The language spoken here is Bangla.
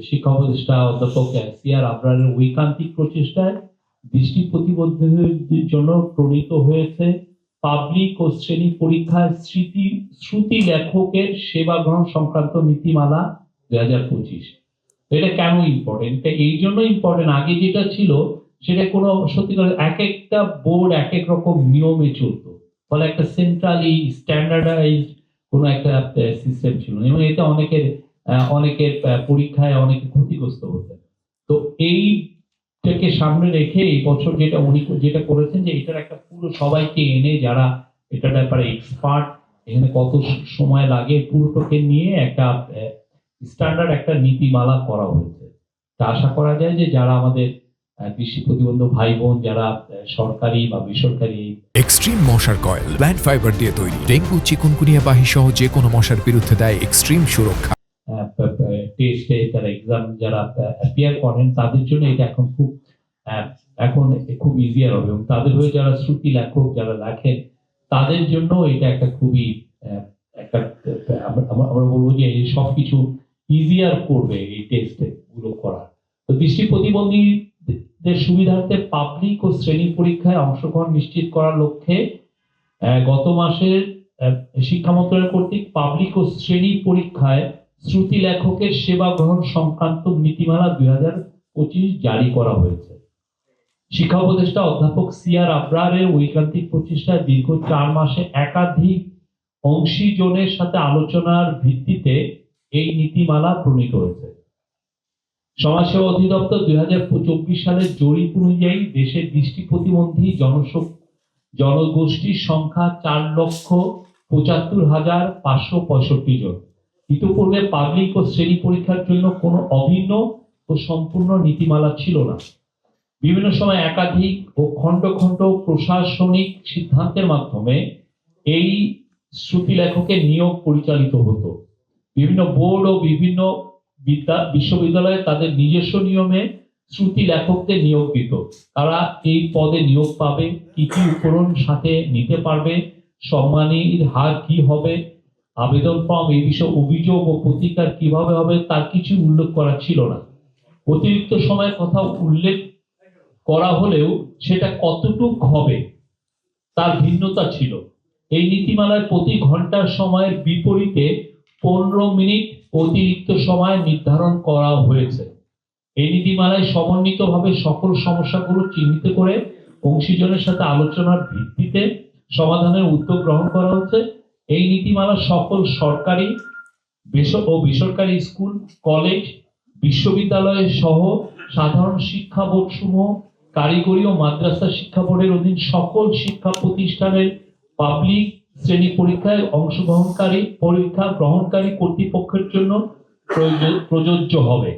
শিক্ষা উপদেষ্টা অধ্যাপক সিআর আবরারের ঐকান্তিক প্রচেষ্টায় দৃষ্টি প্রতিবন্ধীদের জন্য প্রণীত হয়েছে পাবলিক ও শ্রেণী পরীক্ষায় শ্রুতি লেখকের সেবা গ্রহণ সংক্রান্ত নীতিমালা 2025। এটা কেন ইম্পর্টেন্ট? এই জন্য ইম্পর্টেন্ট, আগে যেটা ছিল সেটা কোনো সত্যিকার এক একটা বোর্ড এক এক রকম নিয়মে চলতো, ফলে একটা সেন্ট্রালি স্ট্যান্ডার্ডাইজড কোনো একটা সিস্টেম ছিল এবং এতে অনেকের পরীক্ষায় অনেকে ক্ষতিগ্রস্ত হতেন। তো এইটাকে সামনে রেখে এই বছর উনি যেটা করেছেন যে এটার একটা পুরো সবাইকে এনে যারা এটার ব্যাপারে এক্সপার্ট, এখানে কত সময় লাগে পুরোটাকে নিয়ে একটা স্ট্যান্ডার্ড একটা নীতিমালা করা হয়েছে। তা আশা করা যায় যে যারা আমাদের দৃষ্টি প্রতিবন্ধ ভাই বোন যারা সরকারি বা বেসরকারি এক্সট্রিম মশার কয়েল প্ল্যান্ট ফাইবার দিয়ে তৈরি, ডেঙ্গু চিকুনগুনিয়া বাহি সহ যে কোনো মশার বিরুদ্ধে দেয় এক্সট্রিম সুরক্ষা। টেস্টে তারা এক্সাম যারা অ্যাপিয়ার করেন তাদের জন্য এটা এখন খুব ইজিয়ার হবে এবং তাদের হয়ে যারা শ্রুতি লেখক যারা লেখেন তাদের জন্য এটা একটা খুবই একটা আমরা বলবো যে এই সবকিছু ইজিয়ার করবে এই টেস্টে গুলো করা। তো দৃষ্টি প্রতিবন্ধীদের সুবিধার্থে পাবলিক ও শ্রেণী পরীক্ষায় অংশগ্রহণ নিশ্চিত করার লক্ষ্যে গত মাসের শিক্ষা মন্ত্রণালয় কর্তৃক পাবলিক ও শ্রেণী পরীক্ষায় শ্রুতি লেখকের সেবা গ্রহণ সংক্রান্ত নীতিমালা 2025 জারি করা হয়েছে। শিক্ষা উপদেষ্টা অধ্যাপক সিআর আবরারের ঐকান্তিক প্রচেষ্টায় দীর্ঘ 4 মাসে একাধিক অংশীজনের সাথে আলোচনার ভিত্তিতে এই নীতিমালা প্রণীত হয়েছে। সমাজসেবা অধিদপ্তর 2024 সালের জরিপ অনুযায়ী দেশের দৃষ্টি প্রতিবন্ধী জনগোষ্ঠীর সংখ্যা 4,75,565 জন। ইতিপূর্বে পাবলিক ও শ্রেণী পরীক্ষার জন্য কোনো অভিন্ন ও সম্পূর্ণ নীতিমালা ছিল না। বিভিন্ন সময় একাধিক ও খণ্ড খণ্ড প্রশাসনিক সিদ্ধান্তের মাধ্যমে এই শ্রুতি লেখকের নিয়োগ পরিচালিত হতো। বিভিন্ন বোর্ড ও বিভিন্ন বিশ্ববিদ্যালয়ে তাদের নিজস্ব নিয়মে শ্রুতি লেখকদের নিয়োগ দিত। তারা এই পদে নিয়োগ পাবে, কি কি উপকরণ সাথে নিতে পারবে, সম্মানীর হার কি হবে, আবেদন ফর্ম, এই বিষয়ে অভিযোগ ও প্রতিকার কিভাবে হবে তার কিছু উল্লেখ করা ছিল না। অতিরিক্ত সময়ের কথা উল্লেখ করা হলেও সেটা কতটুক হবে তার ভিন্নতা ছিল। এই নীতিমালায় প্রতি ঘন্টার সময়ের বিপরীতে 15 মিনিট অতিরিক্ত সময় নির্ধারণ করা হয়েছে। এই নীতিমালায় সমন্বিতভাবে সকল সমস্যাগুলো চিহ্নিত করে অংশীজনের সাথে আলোচনার ভিত্তিতে সমাধানের উদ্যোগ গ্রহণ করা হচ্ছে। এই নীতিমালা সকল সরকারি ও বেসরকারি স্কুল, কলেজ, বিশ্ববিদ্যালয় সহ সাধারণ শিক্ষা বোর্ড সমূহ, কারিগরি ও মাদ্রাসা শিক্ষা বোর্ডের অধীন সকল শিক্ষা প্রতিষ্ঠানের পাবলিক শ্রেণী পরীক্ষায় পরীক্ষা গ্রহণকারী কর্তৃপক্ষের জন্য প্রযোজ্য হবে।